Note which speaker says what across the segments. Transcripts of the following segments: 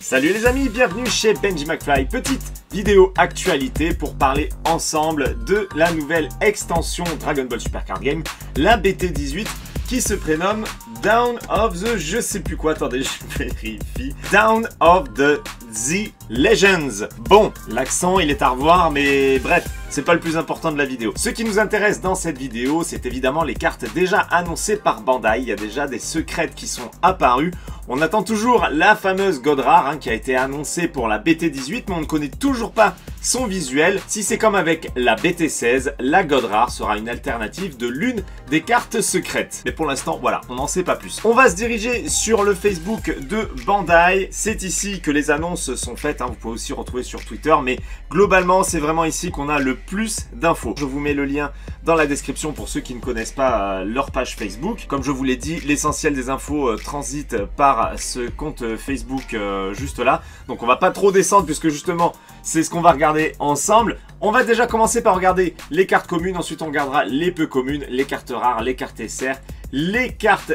Speaker 1: Salut les amis, bienvenue chez Benji McFly. Petite vidéo actualité pour parler ensemble de la nouvelle extension Dragon Ball Super Card Game, la BT18, qui se prénomme Dawn of the je sais plus quoi, attendez je vérifie, Dawn of the Legends. Bon, l'accent il est à revoir, mais bref, c'est pas le plus important de la vidéo. Ce qui nous intéresse dans cette vidéo, c'est évidemment les cartes déjà annoncées par Bandai. Il y a déjà des secrets qui sont apparus. On attend toujours la fameuse God Rare qui a été annoncée pour la BT18, mais on ne connaît toujours pas son visuel. Si c'est comme avec la BT16, la God Rare sera une alternative de l'une des cartes secrètes. Mais pour l'instant, voilà, on n'en sait pas plus. On va se diriger sur le Facebook de Bandai. C'est ici que les annonces sont faites. Vous pouvez aussi retrouver sur Twitter, mais globalement, c'est vraiment ici qu'on a le plus d'infos. Je vous mets le lien dans la description pour ceux qui ne connaissent pas leur page Facebook. Comme je vous l'ai dit, l'essentiel des infos transite par ce compte Facebook juste là. Donc on va pas trop descendre puisque justement c'est ce qu'on va regarder ensemble. On va déjà commencer par regarder les cartes communes, ensuite on regardera les peu communes, les cartes rares, les cartes SR, les cartes...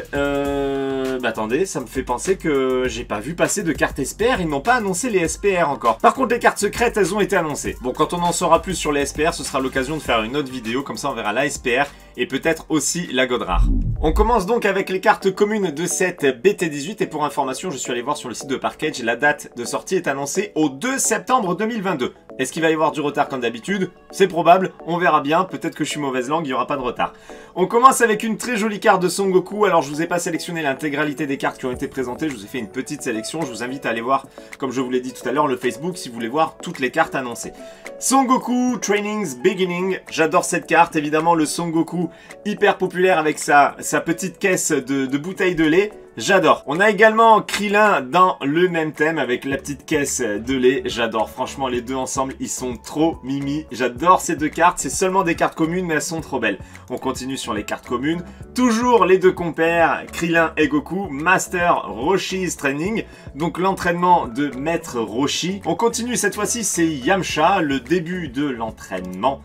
Speaker 1: attendez, ça me fait penser que j'ai pas vu passer de cartes SPR, ils n'ont pas annoncé les SPR encore. Par contre les cartes secrètes, elles ont été annoncées. Bon, quand on en saura plus sur les SPR, ce sera l'occasion de faire une autre vidéo, comme ça on verra la SPR et peut-être aussi la God Rare. On commence donc avec les cartes communes de cette BT18 et pour information, je suis allé voir sur le site de Parkage, la date de sortie est annoncée au 2 septembre 2022. Est-ce qu'il va y avoir du retard comme d'habitude? C'est probable, on verra bien, peut-être que je suis mauvaise langue, il n'y aura pas de retard. On commence avec une très jolie carte de Son Goku. Alors je vous ai pas sélectionné l'intégralité des cartes qui ont été présentées, je vous ai fait une petite sélection, je vous invite à aller voir, comme je vous l'ai dit tout à l'heure, le Facebook si vous voulez voir toutes les cartes annoncées. Son Goku Trainings Beginning, j'adore cette carte, évidemment le Son Goku hyper populaire avec sa petite caisse de bouteilles de lait. J'adore. On a également Krillin dans le même thème avec la petite caisse de lait. J'adore. Franchement, les deux ensemble, ils sont trop mimi. J'adore ces deux cartes. C'est seulement des cartes communes, mais elles sont trop belles. On continue sur les cartes communes. Toujours les deux compères, Krillin et Goku. Master Roshi's Training. Donc l'entraînement de Maître Roshi. On continue cette fois-ci, c'est Yamcha, le début de l'entraînement.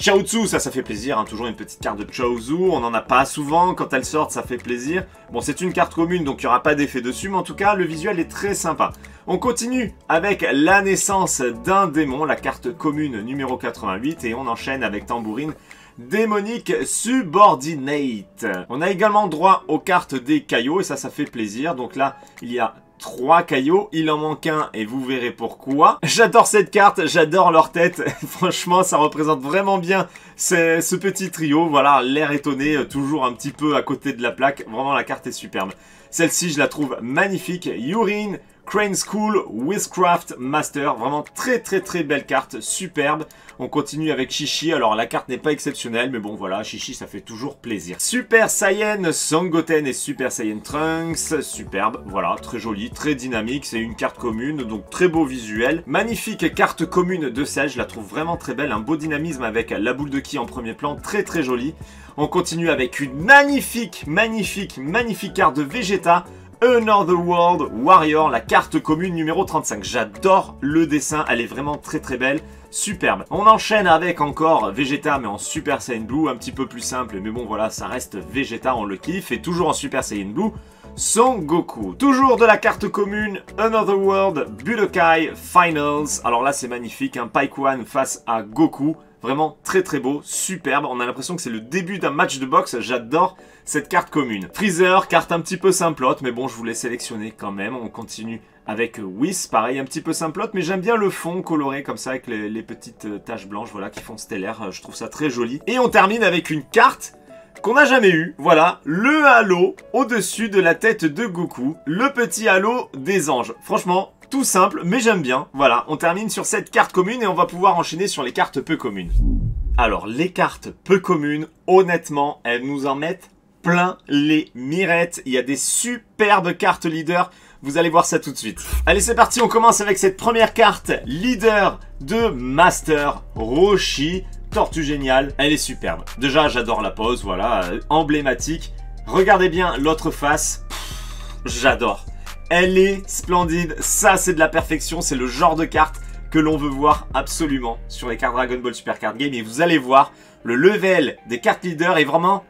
Speaker 1: Chaozu, ça fait plaisir, toujours une petite carte de Chaozu, on n'en a pas souvent, quand elle sort ça fait plaisir. Bon, c'est une carte commune donc il n'y aura pas d'effet dessus, mais en tout cas le visuel est très sympa. On continue avec la naissance d'un démon, la carte commune numéro 88, et on enchaîne avec Tambourine démonique subordinate. On a également droit aux cartes des caillots et ça fait plaisir, donc là il y a 3 caillots, il en manque un et vous verrez pourquoi. J'adore cette carte, j'adore leur tête, franchement ça représente vraiment bien ce petit trio, voilà, l'air étonné, toujours un petit peu à côté de la plaque, vraiment la carte est superbe. Celle-ci je la trouve magnifique, Urine Crane School Wizcraft Master, vraiment très belle carte, superbe. On continue avec Chichi, alors la carte n'est pas exceptionnelle, mais bon voilà, Chichi ça fait toujours plaisir. Super Saiyan Son Goten et Super Saiyan Trunks, superbe, voilà, très joli, très dynamique, c'est une carte commune, donc très beau visuel. Magnifique carte commune de Cell, je la trouve vraiment très belle, un beau dynamisme avec la boule de ki en premier plan, très jolie. On continue avec une magnifique carte de Vegeta, Another World Warrior, la carte commune numéro 35. J'adore le dessin, elle est vraiment très belle, superbe. On enchaîne avec encore Vegeta mais en Super Saiyan Blue, un petit peu plus simple, mais bon voilà, ça reste Vegeta, on le kiffe, et toujours en Super Saiyan Blue, Son Goku. Toujours de la carte commune, Another World Budokai Finals. Alors là c'est magnifique, Paikuan face à Goku. Vraiment très beau, superbe, on a l'impression que c'est le début d'un match de boxe, j'adore cette carte commune. Freezer, carte un petit peu simplote, mais bon je voulais sélectionner quand même. On continue avec Whis, pareil un petit peu simplote, mais j'aime bien le fond coloré comme ça avec les petites taches blanches voilà, qui font stellaire, je trouve ça très joli. Et on termine avec une carte qu'on n'a jamais eu, voilà, le halo au-dessus de la tête de Goku, le petit halo des anges. Franchement, tout simple, mais j'aime bien. Voilà, on termine sur cette carte commune et on va pouvoir enchaîner sur les cartes peu communes. Alors, les cartes peu communes, honnêtement, elles nous en mettent plein les mirettes. Il y a des superbes cartes leaders. Vous allez voir ça tout de suite. Allez, c'est parti, on commence avec cette première carte leader de Master Roshi. Tortue géniale, elle est superbe. Déjà, j'adore la pose, voilà, emblématique. Regardez bien l'autre face, j'adore. Elle est splendide, ça c'est de la perfection, c'est le genre de carte que l'on veut voir absolument sur les cartes Dragon Ball Super Card Game. Et vous allez voir, le level des cartes leaders est vraiment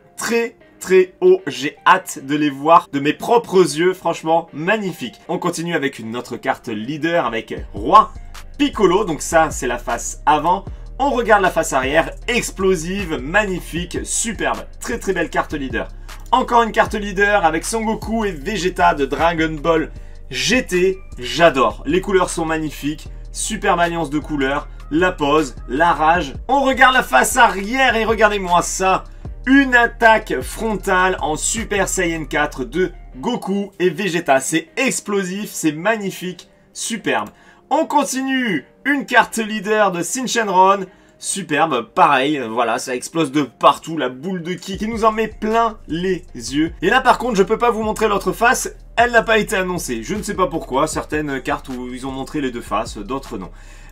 Speaker 1: très haut. J'ai hâte de les voir de mes propres yeux. Franchement, magnifique. On continue avec une autre carte leader avec Roi Piccolo. Donc ça, c'est la face avant. On regarde la face arrière. Explosive, magnifique, superbe. Très très belle carte leader. Encore une carte leader avec Son Goku et Vegeta de Dragon Ball GT. J'adore. Les couleurs sont magnifiques. Superbe alliance de couleurs. La pose, la rage. On regarde la face arrière et regardez-moi ça. Une attaque frontale en Super Saiyan 4 de Goku et Vegeta. C'est explosif, c'est magnifique, superbe. On continue. Une carte leader de Shenron. Superbe, pareil, voilà, ça explose de partout, la boule de ki qui nous en met plein les yeux. Et là par contre, je peux pas vous montrer l'autre face, elle n'a pas été annoncée. Je ne sais pas pourquoi, certaines cartes où ils ont montré les deux faces, d'autres non.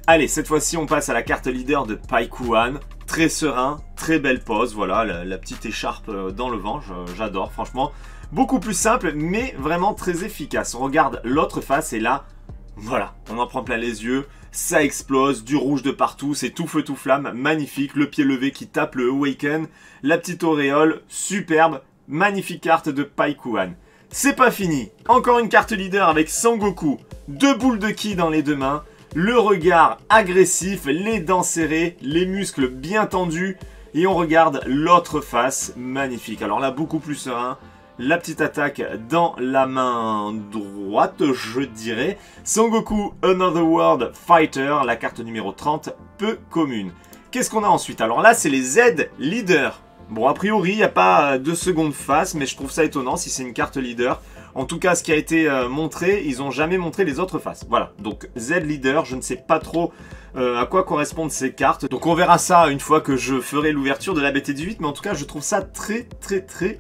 Speaker 1: Allez, cette fois-ci, on passe à la carte leader de Paikuan. Très serein, très belle pose, voilà, la petite écharpe dans le vent, j'adore, franchement. Beaucoup plus simple, mais vraiment très efficace. On regarde l'autre face et là, voilà, on en prend plein les yeux. Ça explose, du rouge de partout, c'est tout feu tout flamme, magnifique, le pied levé qui tape le Awaken, la petite auréole, superbe, magnifique carte de Paikuan. C'est pas fini, encore une carte leader avec Sangoku, 2 boules de ki dans les deux mains, le regard agressif, les dents serrées, les muscles bien tendus, et on regarde l'autre face, magnifique. Alors là, beaucoup plus serein. La petite attaque dans la main droite, je dirais. Son Goku Another World Fighter, la carte numéro 30, peu commune. Qu'est-ce qu'on a ensuite? Alors là, c'est les Z Leader. Bon, a priori, il n'y a pas de seconde face, mais je trouve ça étonnant si c'est une carte leader. En tout cas, ce qui a été montré, ils n'ont jamais montré les autres faces. Voilà, donc Z Leader, je ne sais pas trop à quoi correspondent ces cartes. Donc on verra ça une fois que je ferai l'ouverture de la BT18, mais en tout cas, je trouve ça très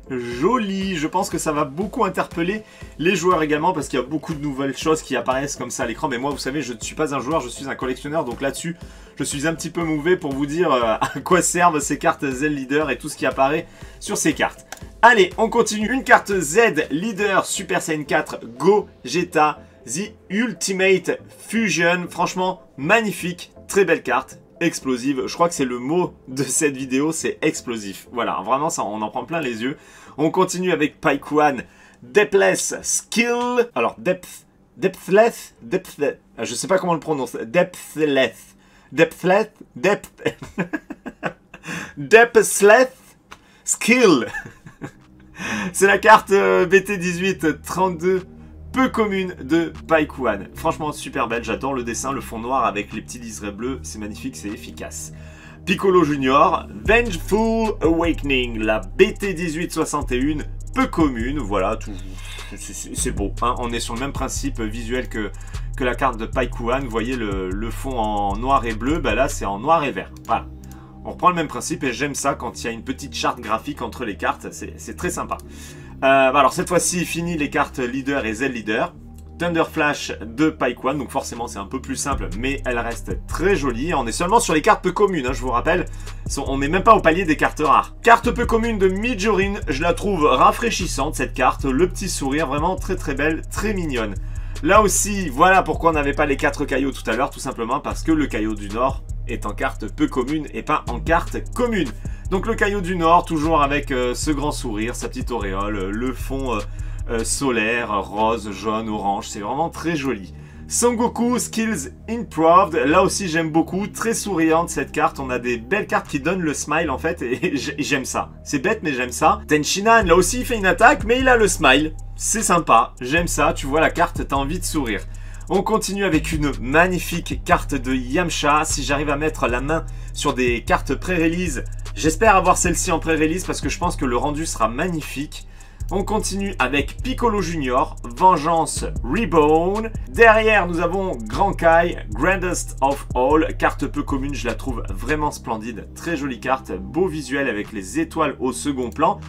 Speaker 1: joli. Je pense que ça va beaucoup interpeller les joueurs également, parce qu'il y a beaucoup de nouvelles choses qui apparaissent comme ça à l'écran. Mais moi, vous savez, je ne suis pas un joueur, je suis un collectionneur, donc là-dessus, je suis un petit peu mouvé pour vous dire à quoi servent ces cartes Z Leader et tout ce qui apparaît sur ces cartes. Allez, on continue. Une carte Z Leader Super Saiyan 4 Gogeta The Ultimate Fusion. Franchement, magnifique. Très belle carte. Explosive. Je crois que c'est le mot de cette vidéo, c'est explosif. Voilà, vraiment, ça, on en prend plein les yeux. On continue avec Paikuan Depthless Skill. Alors, Depthless, je sais pas comment on le prononce. Depthless Skill. C'est la carte BT18 32, peu commune de Paikuan. Franchement, super belle, j'adore le dessin, le fond noir avec les petits liserés bleus, c'est magnifique, c'est efficace. Piccolo Junior, Vengeful Awakening, la BT18 61, peu commune, voilà, c'est beau. Hein, on est sur le même principe visuel que la carte de Paikuan, vous voyez le fond en noir et bleu, bah là c'est en noir et vert, voilà. On reprend le même principe et j'aime ça quand il y a une petite charte graphique entre les cartes, c'est très sympa. Alors cette fois-ci, fini les cartes Leader et Z Leader. Thunder Flash de Paikuan, donc forcément c'est un peu plus simple, mais elle reste très jolie. On est seulement sur les cartes peu communes, hein, je vous rappelle. On n'est même pas au palier des cartes rares. Carte peu commune de Mijorin, je la trouve rafraîchissante cette carte. Le petit sourire, vraiment très belle, très mignonne. Là aussi, voilà pourquoi on n'avait pas les 4 caillots tout à l'heure, tout simplement parce que le caillot du Nord est en carte peu commune et pas en carte commune. Donc le caillot du Nord, toujours avec ce grand sourire, sa petite auréole, le fond solaire, rose, jaune, orange, c'est vraiment très joli. Son Goku Skills Improved, là aussi j'aime beaucoup, très souriante cette carte, on a des belles cartes qui donnent le smile en fait, et j'aime ça. C'est bête mais j'aime ça. Tenshinhan, là aussi il fait une attaque, mais il a le smile, c'est sympa, j'aime ça, tu vois la carte, t'as envie de sourire. On continue avec une magnifique carte de Yamcha. Si j'arrive à mettre la main sur des cartes pré-release, j'espère avoir celle-ci en pré-release parce que je pense que le rendu sera magnifique. On continue avec Piccolo Junior, Vengeance Reborn. Derrière, nous avons Grand Kai, Grandest of All. Carte peu commune, je la trouve vraiment splendide. Très jolie carte, beau visuel avec les étoiles au second plan.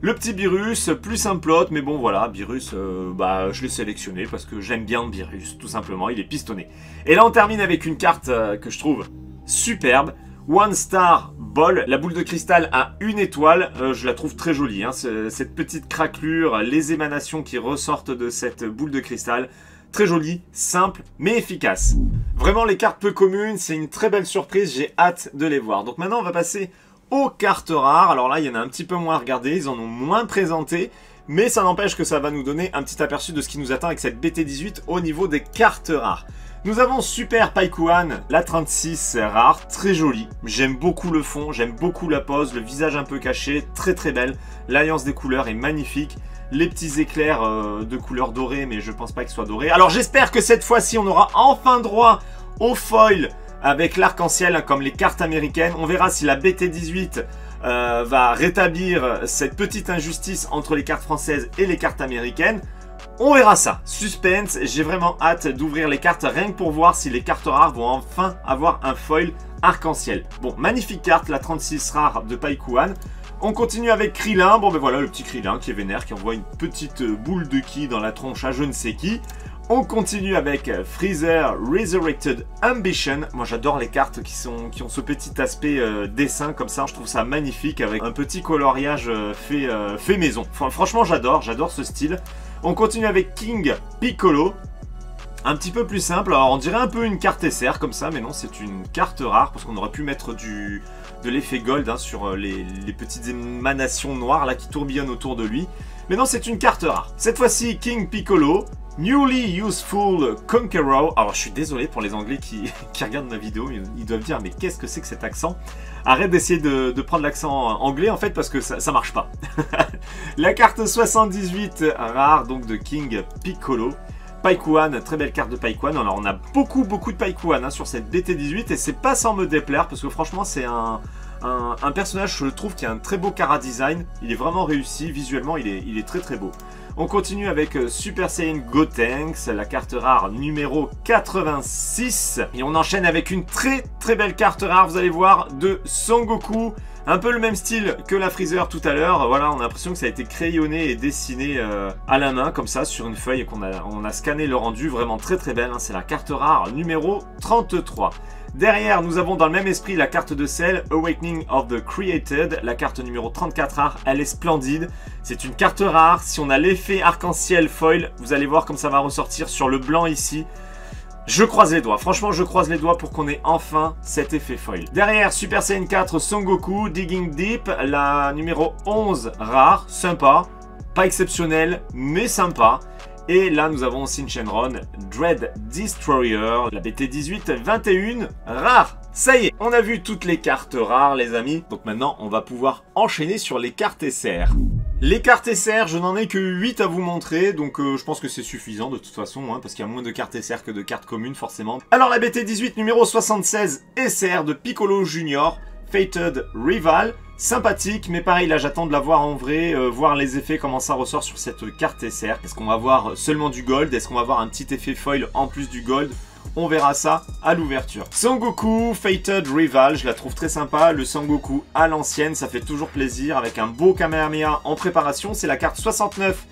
Speaker 1: Le petit Beerus, plus simplote, mais bon voilà, Beerus, je l'ai sélectionné parce que j'aime bien Beerus, tout simplement, il est pistonné. Et là on termine avec une carte que je trouve superbe, One Star Ball, la boule de cristal à 1 étoile, je la trouve très jolie, hein, cette petite craquelure, les émanations qui ressortent de cette boule de cristal, très jolie, simple, mais efficace. Vraiment les cartes peu communes, c'est une très belle surprise, j'ai hâte de les voir. Donc maintenant on va passer aux cartes rares. Alors là, il y en a un petit peu moins à regarder, ils en ont moins présenté, mais ça n'empêche que ça va nous donner un petit aperçu de ce qui nous attend avec cette BT18 au niveau des cartes rares. Nous avons Super Paikuan, la 36 rare, très jolie. J'aime beaucoup le fond, j'aime beaucoup la pose, le visage un peu caché, très très belle. L'alliance des couleurs est magnifique. Les petits éclairs de couleur dorée, mais je pense pas qu'ils soient dorés. Alors j'espère que cette fois-ci, on aura enfin droit au foil avec l'arc-en-ciel, comme les cartes américaines. On verra si la BT18 va rétablir cette petite injustice entre les cartes françaises et les cartes américaines. On verra ça. Suspense, j'ai vraiment hâte d'ouvrir les cartes, rien que pour voir si les cartes rares vont enfin avoir un foil arc-en-ciel. Bon, magnifique carte, la 36 rare de Paikuan. On continue avec Krillin. Bon ben voilà, le petit Krillin qui est vénère, qui envoie une petite boule de ki dans la tronche à je ne sais qui. On continue avec Freezer Resurrected Ambition. Moi j'adore les cartes qui ont ce petit aspect dessin comme ça. Je trouve ça magnifique avec un petit coloriage fait maison. Enfin, franchement j'adore ce style. On continue avec King Piccolo. Un petit peu plus simple. Alors on dirait un peu une carte SR comme ça, mais non, c'est une carte rare parce qu'on aurait pu mettre de l'effet gold hein, sur les petites émanations noires là qui tourbillonnent autour de lui. Mais non, c'est une carte rare. Cette fois-ci, King Piccolo. Newly Useful Conqueror. Alors je suis désolé pour les anglais qui regardent ma vidéo, ils doivent dire mais qu'est-ce que c'est que cet accent? Arrête d'essayer de prendre l'accent anglais en fait parce que ça marche pas. La carte 78 rare donc de King Piccolo. Paikuan, très belle carte de Paikuan. Alors on a beaucoup de Paikuan hein, sur cette BT18 et c'est pas sans me déplaire parce que franchement c'est un personnage, je trouve, qui a un très beau chara design. Il est vraiment réussi, visuellement il est très beau. On continue avec Super Saiyan Gotenks, la carte rare numéro 86. Et on enchaîne avec une très belle carte rare, vous allez voir, de Son Goku. Un peu le même style que la Freezer tout à l'heure. Voilà, on a l'impression que ça a été crayonné et dessiné à la main, comme ça, sur une feuille, et qu'on a scanné le rendu. Vraiment très belle, hein. C'est la carte rare numéro 33. Derrière, nous avons dans le même esprit la carte de sel, Awakening of the Created, la carte numéro 34 rare, elle est splendide. C'est une carte rare, si on a l'effet arc-en-ciel foil, vous allez voir comme ça va ressortir sur le blanc ici. Je croise les doigts, franchement je croise les doigts pour qu'on ait enfin cet effet foil. Derrière, Super Saiyan 4 Son Goku, Digging Deep, la numéro 11 rare, sympa, pas exceptionnel, mais sympa. Et là, nous avons Shinron Dread Destroyer, la BT18 21 rare. Ça y est, on a vu toutes les cartes rares, les amis. Donc maintenant, on va pouvoir enchaîner sur les cartes SR. Les cartes SR, je n'en ai que 8 à vous montrer, donc je pense que c'est suffisant de toute façon, hein, parce qu'il y a moins de cartes SR que de cartes communes, forcément. Alors la BT18 numéro 76 SR de Piccolo Junior, Fated Rival. Sympathique, mais pareil, là j'attends de la voir en vrai, voir les effets, comment ça ressort sur cette carte SR. Est-ce qu'on va voir seulement du gold? Est-ce qu'on va voir un petit effet foil en plus du gold? On verra ça à l'ouverture. Son Goku, Fated Rival, je la trouve très sympa. Le Son Goku à l'ancienne, ça fait toujours plaisir, avec un beau Kamehameha en préparation. C'est la carte 69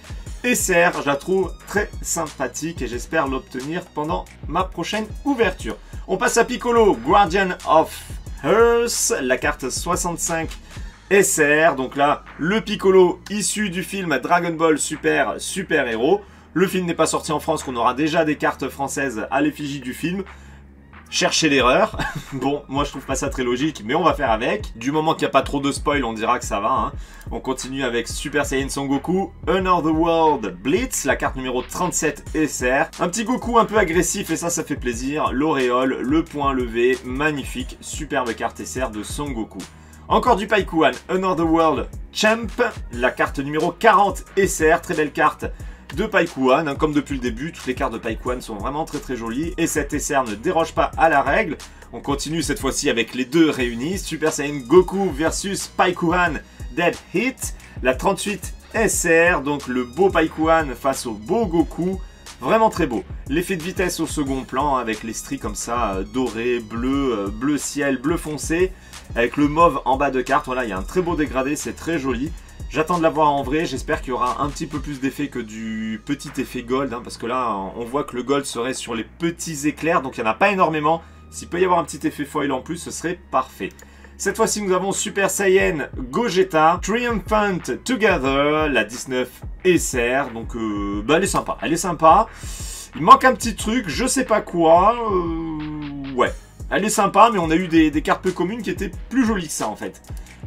Speaker 1: SR, je la trouve très sympathique et j'espère l'obtenir pendant ma prochaine ouverture. On passe à Piccolo, Guardian of Earth, la carte 65 SR, donc là, le Piccolo issu du film Dragon Ball Super Héros. Le film n'est pas sorti en France, qu'on aura déjà des cartes françaises à l'effigie du film. Cherchez l'erreur. Bon, moi je trouve pas ça très logique, mais on va faire avec. Du moment qu'il n'y a pas trop de spoil, on dira que ça va. Hein. On continue avec Super Saiyan Son Goku, Another World Blitz, la carte numéro 37 SR. Un petit Goku un peu agressif et ça fait plaisir. L'auréole, le point levé, magnifique, superbe carte SR de Son Goku. Encore du Paikuan, Another World Champ, la carte numéro 40 SR, très belle carte de Paikuan, hein, comme depuis le début, toutes les cartes de Paikuan sont vraiment très jolies et cette SR ne déroge pas à la règle. On continue cette fois-ci avec les deux réunis, Super Saiyan Goku versus Paikuan Dead Hit, la 38 SR, donc le beau Paikuan face au beau Goku, vraiment très beau. L'effet de vitesse au second plan, avec les stries comme ça, doré, bleu, bleu ciel, bleu foncé, avec le mauve en bas de carte, voilà, il y a un très beau dégradé, c'est très joli. J'attends de la voir en vrai, j'espère qu'il y aura un petit peu plus d'effet que du petit effet gold, hein, parce que là, on voit que le gold serait sur les petits éclairs, donc il n'y en a pas énormément. S'il peut y avoir un petit effet foil en plus, ce serait parfait. Cette fois-ci, nous avons Super Saiyan Gogeta, Triumphant Together, la 19 SR, donc bah, elle est sympa. Il manque un petit truc, je sais pas quoi, ouais. Elle est sympa, mais on a eu des cartes peu communes qui étaient plus jolies que ça, en fait.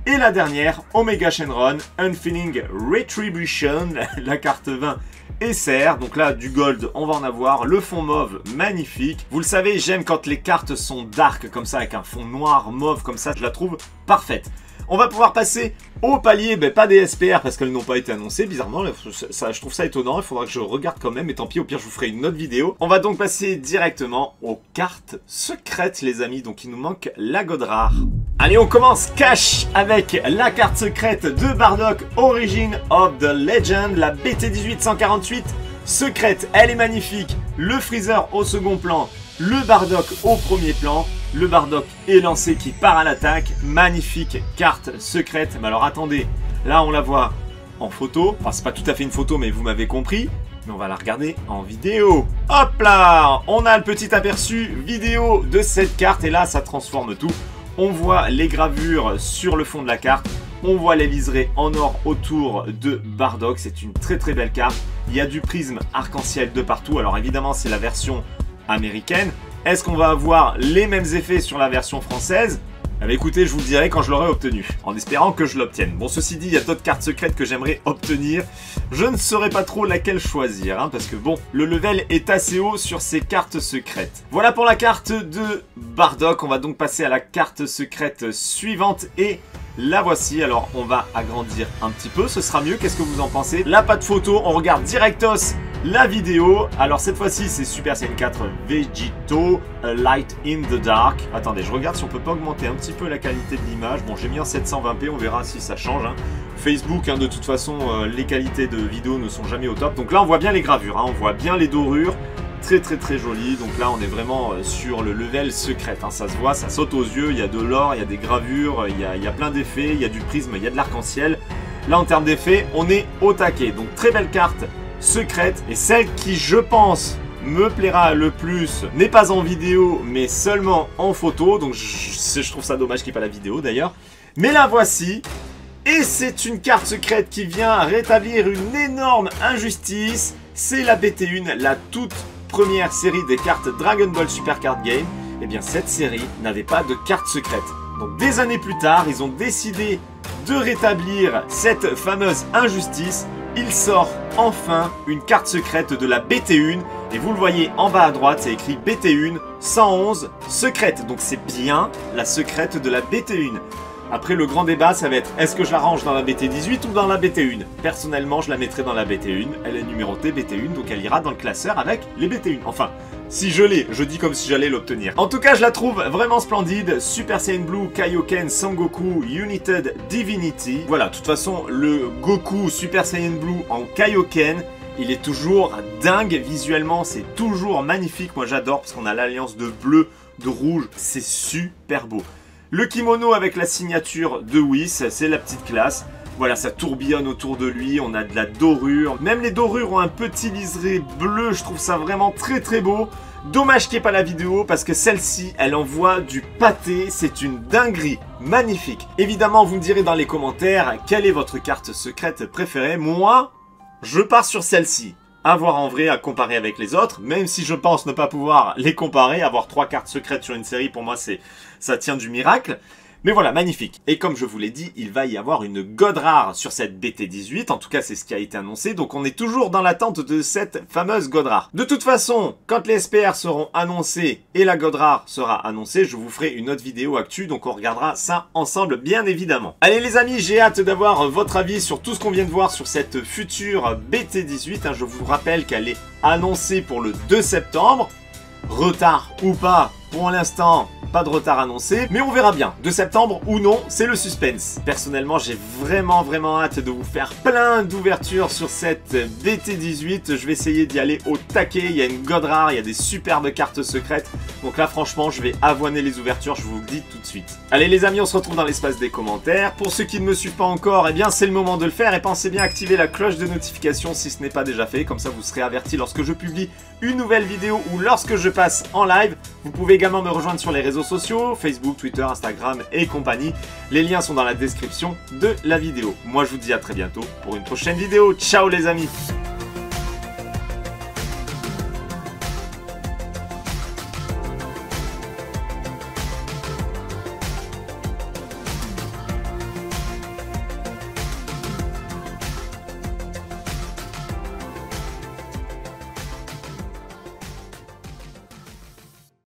Speaker 1: Et la dernière, Omega Shenron, Unfeeling Retribution, la carte 20 SR, donc là du gold on va en avoir, le fond mauve magnifique, vous le savez j'aime quand les cartes sont dark comme ça avec un fond noir mauve comme ça, je la trouve parfaite. On va pouvoir passer au palier, pas des SPR parce qu'elles n'ont pas été annoncées, bizarrement, ça, je trouve ça étonnant, il faudra que je regarde quand même, mais tant pis, au pire je vous ferai une autre vidéo. On va donc passer directement aux cartes secrètes les amis, donc il nous manque la God Rare. Allez, on commence cash avec la carte secrète de Bardock, Origin of the Legend, la BT1848 secrète, elle est magnifique, le Freezer au second plan, le Bardock au premier plan, le Bardock élancé qui part à l'attaque, magnifique carte secrète. Mais alors attendez, là on la voit en photo, enfin c'est pas tout à fait une photo mais vous m'avez compris, mais on va la regarder en vidéo. Hop là, on a le petit aperçu vidéo de cette carte et là ça transforme tout. On voit les gravures sur le fond de la carte, on voit les liserés en or autour de Bardock, c'est une très très belle carte. Il y a du prisme arc-en-ciel de partout, alors évidemment c'est la version américaine. Est-ce qu'on va avoir les mêmes effets sur la version française? Eh bien, écoutez, je vous le dirai quand je l'aurai obtenu, en espérant que je l'obtienne. Bon, ceci dit, il y a d'autres cartes secrètes que j'aimerais obtenir. Je ne saurais pas trop laquelle choisir, hein, parce que bon, le level est assez haut sur ces cartes secrètes. Voilà pour la carte de Bardock. On va donc passer à la carte secrète suivante et la voici. Alors, on va agrandir un petit peu, ce sera mieux. Qu'est-ce que vous en pensez? Là, pas de photo, on regarde directos la vidéo. Alors cette fois-ci c'est Super Saiyan 4 Vegito, A Light in the Dark. Attendez, je regarde si on peut pas augmenter un petit peu la qualité de l'image. Bon, j'ai mis en 720p, on verra si ça change, hein. Facebook, hein, de toute façon, les qualités de vidéo ne sont jamais au top. Donc là on voit bien les gravures, hein, on voit bien les dorures. Très très très joli. Donc là on est vraiment sur le level secret, hein. Ça se voit, ça saute aux yeux, il y a de l'or, il y a des gravures, il y a plein d'effets, il y a du prisme, il y a de l'arc-en-ciel. Là en termes d'effets, on est au taquet. Donc très belle carte secrète, et celle qui je pense me plaira le plus n'est pas en vidéo mais seulement en photo, donc je trouve ça dommage qu'il n'y ait pas la vidéo d'ailleurs, mais la voici, et c'est une carte secrète qui vient rétablir une énorme injustice. C'est la BT1, la toute première série des cartes Dragon Ball Super Card Game. Et bien cette série n'avait pas de carte secrète, donc des années plus tard ils ont décidé de rétablir cette fameuse injustice. Il sort enfin une carte secrète de la BT1 et vous le voyez en bas à droite, c'est écrit BT1 111 secrète. Donc c'est bien la secrète de la BT1. Après le grand débat ça va être, est-ce que je la range dans la BT18 ou dans la BT1? Personnellement je la mettrai dans la BT1, elle est numérotée BT1 donc elle ira dans le classeur avec les BT1. Enfin, si je l'ai, je dis comme si j'allais l'obtenir. En tout cas je la trouve vraiment splendide. Super Saiyan Blue, Kaioken, Sangoku, United Divinity. Voilà, de toute façon le Goku Super Saiyan Blue en Kaioken, il est toujours dingue visuellement, c'est toujours magnifique. Moi j'adore parce qu'on a l'alliance de bleu, de rouge, c'est super beau. Le kimono avec la signature de Whis, c'est la petite classe. Voilà, ça tourbillonne autour de lui, on a de la dorure. Même les dorures ont un petit liseré bleu, je trouve ça vraiment très très beau. Dommage qu'il n'y ait pas la vidéo parce que celle-ci, elle envoie du pâté, c'est une dinguerie, magnifique. Évidemment, vous me direz dans les commentaires quelle est votre carte secrète préférée. Moi, je pars sur celle-ci. À voir en vrai, à comparer avec les autres, même si je pense ne pas pouvoir les comparer. Avoir 3 cartes secrètes sur une série, pour moi, ça tient du miracle. Mais voilà, magnifique. Et comme je vous l'ai dit, il va y avoir une God Rare sur cette BT18. En tout cas, c'est ce qui a été annoncé. Donc on est toujours dans l'attente de cette fameuse God Rare. De toute façon, quand les SPR seront annoncés et la God Rare sera annoncée, je vous ferai une autre vidéo actu. Donc on regardera ça ensemble, bien évidemment. Allez les amis, j'ai hâte d'avoir votre avis sur tout ce qu'on vient de voir sur cette future BT18. Je vous rappelle qu'elle est annoncée pour le 2 septembre. Retard ou pas, pour l'instant, pas de retard annoncé, mais on verra bien. 2 septembre ou non, c'est le suspense. Personnellement, j'ai vraiment hâte de vous faire plein d'ouvertures sur cette BT18. Je vais essayer d'y aller au taquet. Il y a une God Rare, il y a des superbes cartes secrètes. Donc là, franchement, je vais avoiner les ouvertures, je vous le dis tout de suite. Allez les amis, on se retrouve dans l'espace des commentaires. Pour ceux qui ne me suivent pas encore, eh bien c'est le moment de le faire. Et pensez bien à activer la cloche de notification si ce n'est pas déjà fait. Comme ça, vous serez avertis lorsque je publie une nouvelle vidéo ou lorsque je passe en live. Vous pouvez également me rejoindre sur les réseaux sociaux, Facebook, Twitter, Instagram et compagnie. Les liens sont dans la description de la vidéo. Moi, je vous dis à très bientôt pour une prochaine vidéo. Ciao les amis!